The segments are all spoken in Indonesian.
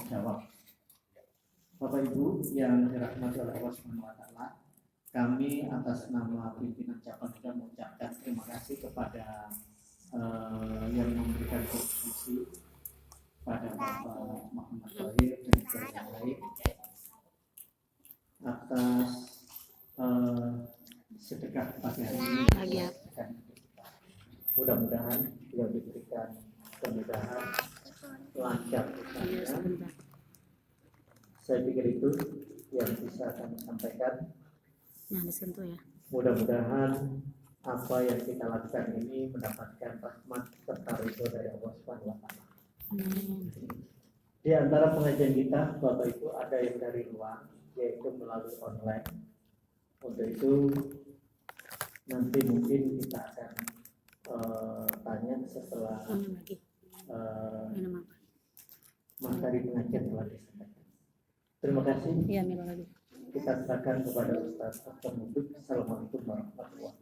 jawab. Bapak Ibu yang dirahmati oleh Allah Subhanahu wa taala, kami atas nama pimpinan cabang juga mengucapkan terima kasih kepada yang memberikan kontribusi pada Bapak Muhammad Wahid dan juga yang lain atas sedekah pagi hari ini. Mudah-mudahan beliau diberikan kemudahan, lancar usahanya. Saya pikir itu yang bisa kami sampaikan. Mudah-mudahan apa yang kita lakukan ini mendapatkan rahmat serta ridho dari Allah Subhanahu wa taala. Di antara pengajian kita, Bapak Ibu, ada yang dari luar, yaitu melalui online. Untuk itu nanti mungkin kita akan tanya setelah materi pengajian telah disampaikan. Terima kasih. Ya, Mila lagi. Kita serahkan kepada Ustaz Dr. Mubik. Assalamualaikum warahmatullahi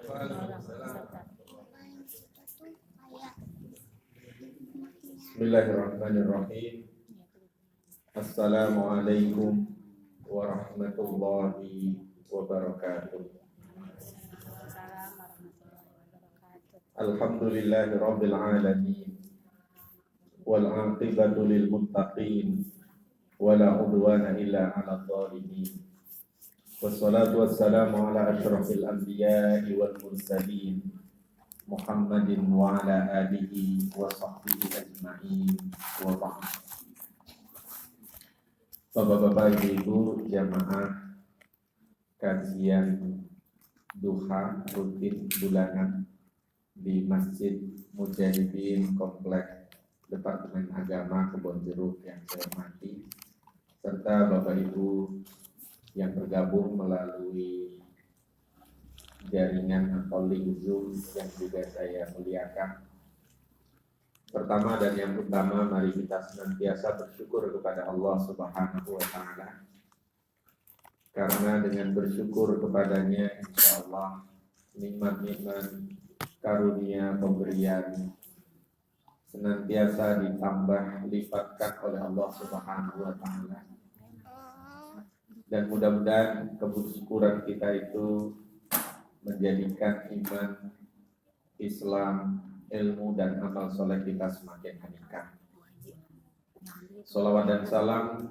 wabarakatuh. Bismillahirrahmanirrahim. Assalamualaikum warahmatullahi wabarakatuh. Alhamdulillahirabbil alamin. Wal 'aqibatu lil muttaqin. Wala udwana illa 'alal zalimin. Wassalatu wassalamu ala asyrafil anbiya'i wal mursalin Muhammadin wa ala alihi wa sahbihi ajma'in wa ba'd. Bapak-bapak, ibu jamaah kajian duha rutin bulanan di Masjid Mujahidin Komplek Departemen Agama Kebonjeruk yang saya hormati, serta Bapak Ibu yang bergabung melalui jaringan atau link Zoom yang juga saya muliakan. Pertama dan yang utama, mari kita senantiasa bersyukur kepada Allah Subhanahu wa taala. Karena dengan bersyukur kepadanya, insya Allah nikmat-nikmat karunia pemberian senantiasa ditambah lipatkan oleh Allah Subhanahu wa taala. Dan mudah-mudahan kebersyukuran kita itu menjadikan iman, Islam, ilmu dan amal soleh kita semakin meningkat. Salawat dan salam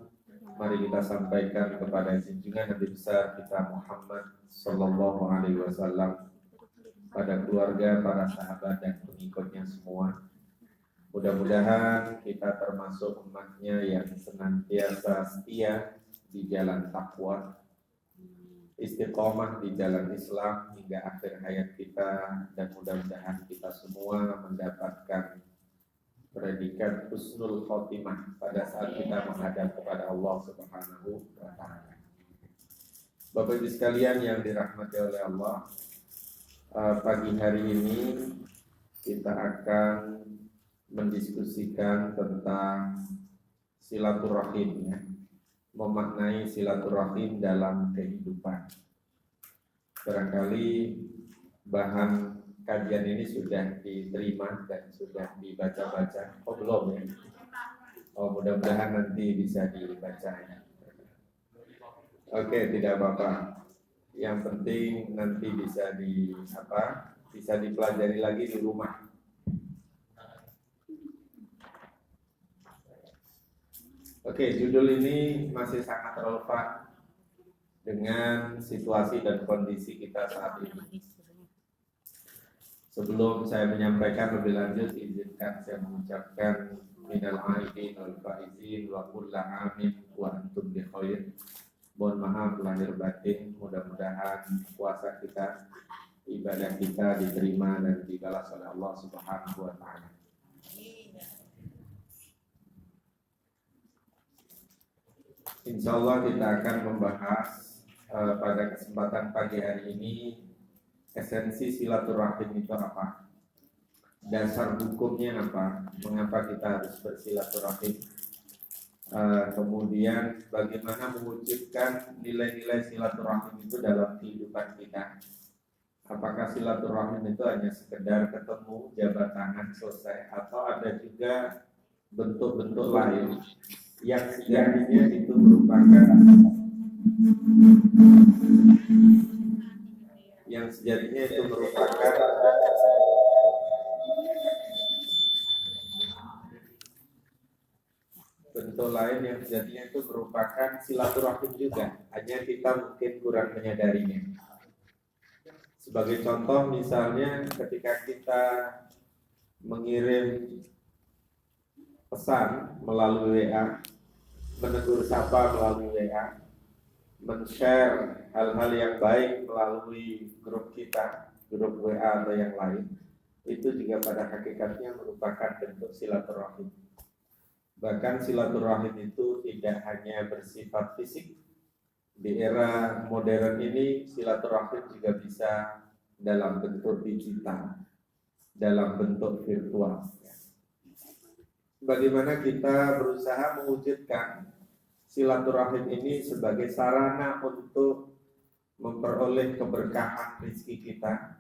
mari kita sampaikan kepada junjungan Nabi besar kita Muhammad sallallahu alaihi wasallam, pada keluarga, para sahabat dan pengikutnya semua. Mudah-mudahan kita termasuk umatnya yang senantiasa setia di jalan takwa, istiqomah di jalan Islam hingga akhir hayat kita, dan mudah-mudahan kita semua mendapatkan predikat husnul khotimah pada saat kita menghadap kepada Allah Subhanahu wa taala. Bapak Ibu sekalian yang dirahmati oleh Allah, pagi hari ini kita akan mendiskusikan tentang silaturahim, ya. Memaknai silaturahim dalam kehidupan. Barangkali bahan kajian ini sudah diterima dan sudah dibaca-baca. Oh belum, ya? Oh, mudah-mudahan nanti bisa dibaca, ya. Oke, tidak apa-apa. Yang penting nanti bisa bisa dipelajari lagi di rumah. Oke, judul ini masih sangat relevan dengan situasi dan kondisi kita saat ini. Sebelum saya menyampaikan lebih lanjut, izinkan saya mengucapkan minal aidin wal faizin wa kullu amin wa antum bi khair. Mohon maaf lahir batin, mudah-mudahan puasa kita, ibadah kita diterima dan dibalas oleh Allah Subhanahu wa taala. Insya Allah kita akan membahas pada kesempatan pagi hari ini esensi silaturahim itu apa, dasar hukumnya apa, mengapa kita harus bersilaturahim, kemudian bagaimana mewujudkan nilai-nilai silaturahim itu dalam kehidupan kita. Apakah silaturahim itu hanya sekedar ketemu, jabat tangan, selesai, atau ada juga bentuk-bentuk lain yang sejatinya itu merupakan bentuk lain yang sejatinya itu merupakan silaturahim juga, hanya kita mungkin kurang menyadarinya. Sebagai contoh misalnya ketika kita mengirim pesan melalui WA, menegur sapa melalui WA, men-share hal-hal yang baik melalui grup kita, grup WA atau yang lain, itu juga pada hakikatnya merupakan bentuk silaturahim. Bahkan silaturahim itu tidak hanya bersifat fisik. Di era modern ini silaturahim juga bisa dalam bentuk digital, dalam bentuk virtual. Bagaimana kita berusaha mewujudkan silaturahim ini sebagai sarana untuk memperoleh keberkahan rezeki kita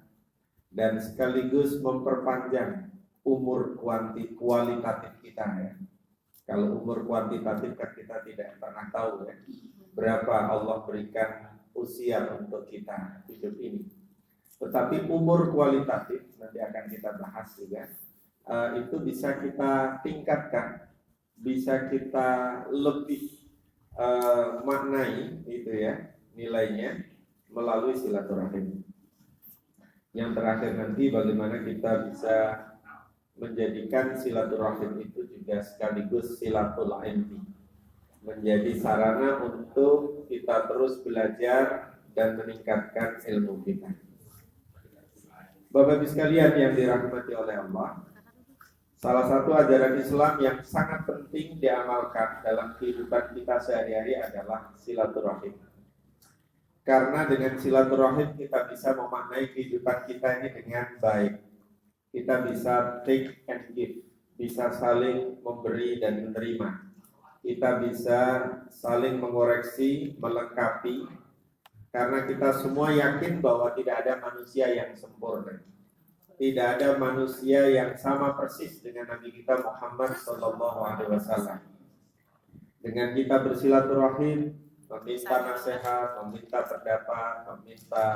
dan sekaligus memperpanjang umur kualitatif kita ya. Kalau umur kuantitatif kan kita tidak pernah tahu ya, berapa Allah berikan usia untuk kita hidup ini. Tetapi umur kualitatif nanti akan kita bahas juga, itu bisa kita tingkatkan, bisa kita lebih maknai itu ya nilainya melalui silaturahim. Yang terakhir nanti bagaimana kita bisa menjadikan silaturahim itu juga sekaligus silatul ilmi, menjadi sarana untuk kita terus belajar dan meningkatkan ilmu kita. Bapak Ibu sekalian yang dirahmati oleh Allah, salah satu ajaran Islam yang sangat penting diamalkan dalam kehidupan kita sehari-hari adalah silaturahim. Karena dengan silaturahim kita bisa memaknai kehidupan kita ini dengan baik. Kita bisa take and give, bisa saling memberi dan menerima. Kita bisa saling mengoreksi, melengkapi, karena kita semua yakin bahwa tidak ada manusia yang sempurna. Tidak ada manusia yang sama persis dengan Nabi kita Muhammad SAW. Dengan kita bersilaturahim, meminta nasihat, meminta pendapat, meminta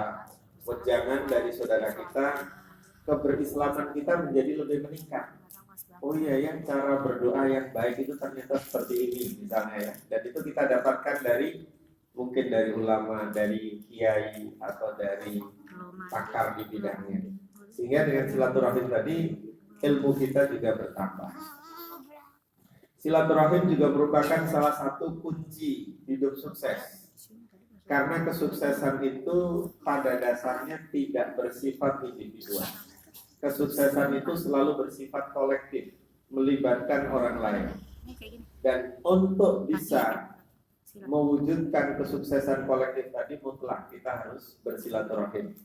wejangan dari saudara kita, keberislaman kita menjadi lebih meningkat. Oh iya ya, cara berdoa yang baik itu ternyata seperti ini misalnya ya. Dan itu kita dapatkan dari mungkin dari ulama, dari kiai atau dari pakar di bidangnya. Sehingga dengan silaturahim tadi ilmu kita juga bertambah. Silaturahim juga merupakan salah satu kunci hidup sukses. Karena kesuksesan itu pada dasarnya tidak bersifat individual. Kesuksesan itu selalu bersifat kolektif, melibatkan orang lain. Dan untuk bisa mewujudkan kesuksesan kolektif tadi mutlak kita harus bersilaturahim.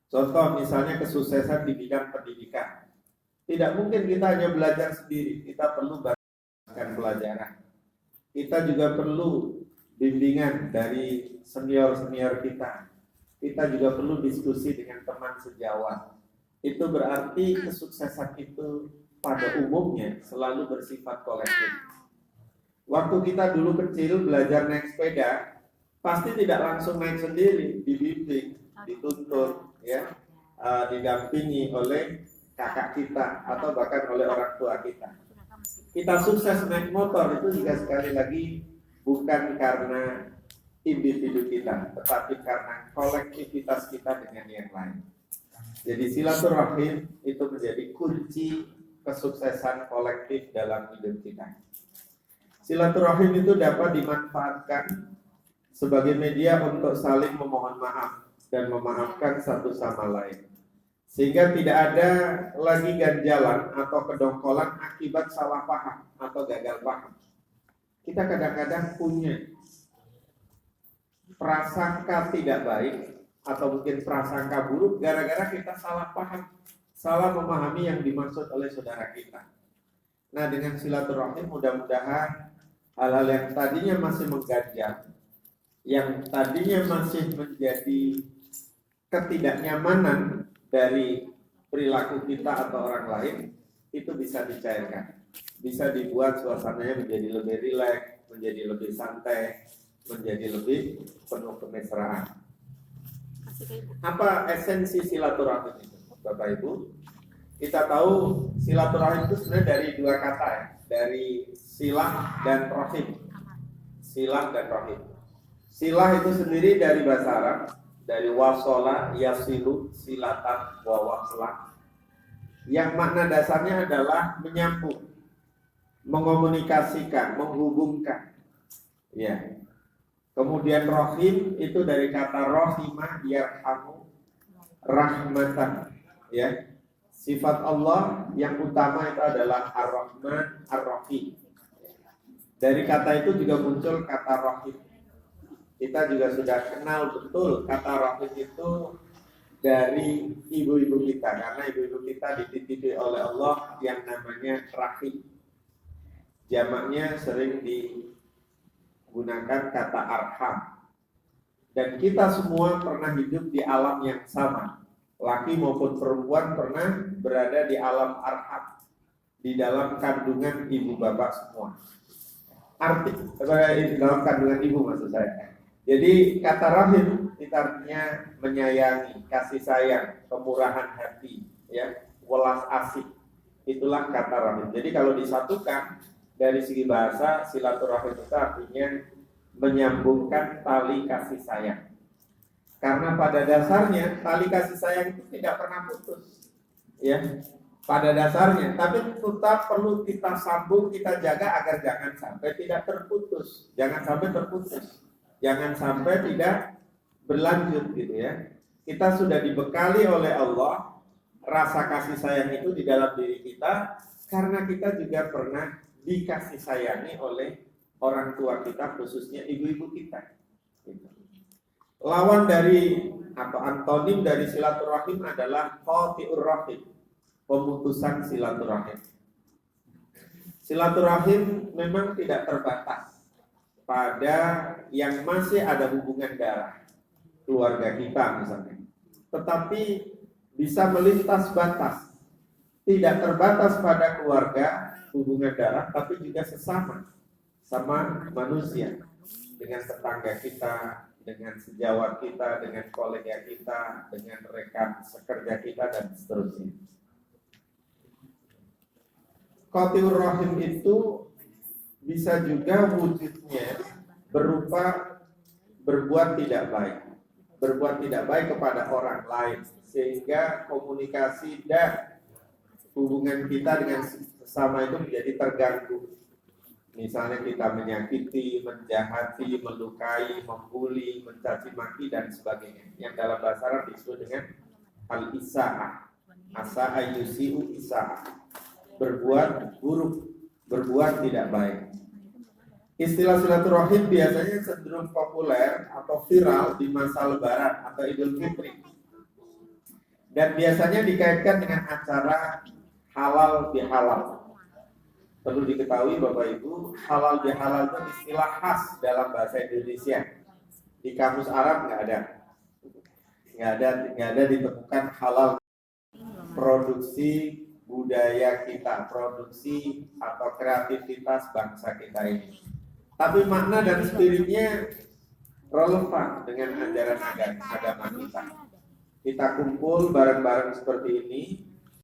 Contoh misalnya kesuksesan di bidang pendidikan. Tidak mungkin kita hanya belajar sendiri, kita perlu bahkan pelajaran. Kita juga perlu bimbingan dari senior-senior kita. Kita juga perlu diskusi dengan teman sejawat. Itu berarti kesuksesan itu pada umumnya selalu bersifat kolektif. Waktu kita dulu kecil belajar naik sepeda, pasti tidak langsung naik sendiri, dibimbing, dituntun, ya, didampingi oleh kakak kita atau bahkan oleh orang tua kita. Kita sukses naik motor itu juga sekali lagi bukan karena individu kita, tetapi karena kolektivitas kita dengan yang lain. Jadi silaturahim itu menjadi kunci kesuksesan kolektif dalam hidup kita. Silaturahim itu dapat dimanfaatkan sebagai media untuk saling memohon maaf dan memaafkan satu sama lain. Sehingga tidak ada lagi ganjalan atau kedongkolan akibat salah paham atau gagal paham. Kita kadang-kadang punya prasangka tidak baik atau mungkin prasangka buruk gara-gara kita salah paham, salah memahami yang dimaksud oleh saudara kita. Nah, dengan silaturahim mudah-mudahan hal-hal yang tadinya masih mengganjal, yang tadinya masih menjadi ketidaknyamanan dari perilaku kita atau orang lain, itu bisa dicairkan. bisa dibuat suasananya menjadi lebih rileks, menjadi lebih santai, menjadi lebih penuh kemesraan. Apa esensi silaturahim itu, Bapak Ibu? Kita tahu silaturahim itu sebenarnya dari dua kata ya, dari silah dan rahim. Silah dan rahim. Silah itu sendiri dari bahasa Arab, dari wasola, yasilu, silatan, wa waslah. Yang makna dasarnya adalah menyambung, mengomunikasikan, menghubungkan. Ya. Kemudian rahim itu dari kata rahimah, yarhamu, rahmatan. Ya. Sifat Allah yang utama itu adalah Ar-Rahman, Ar-Rahim. Dari kata itu juga muncul kata rahim. Kita juga sudah kenal betul kata rahim itu dari ibu-ibu kita, karena ibu-ibu kita dititipi oleh Allah yang namanya rahim. Jamaknya sering digunakan kata arham. Dan kita semua pernah hidup di alam yang sama. Laki maupun perempuan pernah berada di alam arham, di dalam kandungan ibu bapak semua. Di dalam kandungan ibu maksud saya. Jadi kata rahim itu artinya menyayangi, kasih sayang, kemurahan hati, ya, welas asih. Itulah kata rahim. Jadi kalau disatukan dari segi bahasa, silaturahim itu artinya menyambungkan tali kasih sayang. Karena pada dasarnya tali kasih sayang itu tidak pernah putus, ya. Pada dasarnya, tapi tetap perlu kita sambung, kita jaga agar jangan sampai tidak terputus, jangan sampai terputus, jangan sampai tidak berlanjut, gitu ya. Kita sudah dibekali oleh Allah rasa kasih sayang itu di dalam diri kita, karena kita juga pernah dikasih sayangi oleh orang tua kita, khususnya ibu-ibu kita. Gitu. Lawan dari atau antonim dari silaturahim adalah qati'ur rahim, pemutusan silaturahim. Silaturahim memang tidak terbatas pada yang masih ada hubungan darah, keluarga kita misalnya, tetapi bisa melintas batas, tidak terbatas pada keluarga hubungan darah, tapi juga sama manusia, dengan tetangga kita, dengan sejawat kita, dengan kolega kita, dengan rekan sekerja kita, dan seterusnya. Qati'ur rahim itu bisa juga wujudnya berupa berbuat tidak baik kepada orang lain, sehingga komunikasi dan hubungan kita dengan sesama itu menjadi terganggu. Misalnya kita menyakiti, menjahati, melukai, membuli, mencaci maki dan sebagainya. Yang dalam bahasa Arab disebut dengan al-isa'ah. Asa'a yusi'u isa'ah. Berbuat buruk, berbuat tidak baik. Istilah silaturahim biasanya cenderung populer atau viral di masa Lebaran atau Idul Fitri. Dan biasanya dikaitkan dengan acara halal bihalal. Perlu diketahui Bapak Ibu, halal bihalal itu istilah khas dalam bahasa Indonesia. Di kamus Arab nggak ada ditemukan halal. Produksi budaya kita, produksi atau kreativitas bangsa kita ini. Tapi makna dan spiritnya relevan dengan ajaran agama kita. Kita kumpul bareng-bareng seperti ini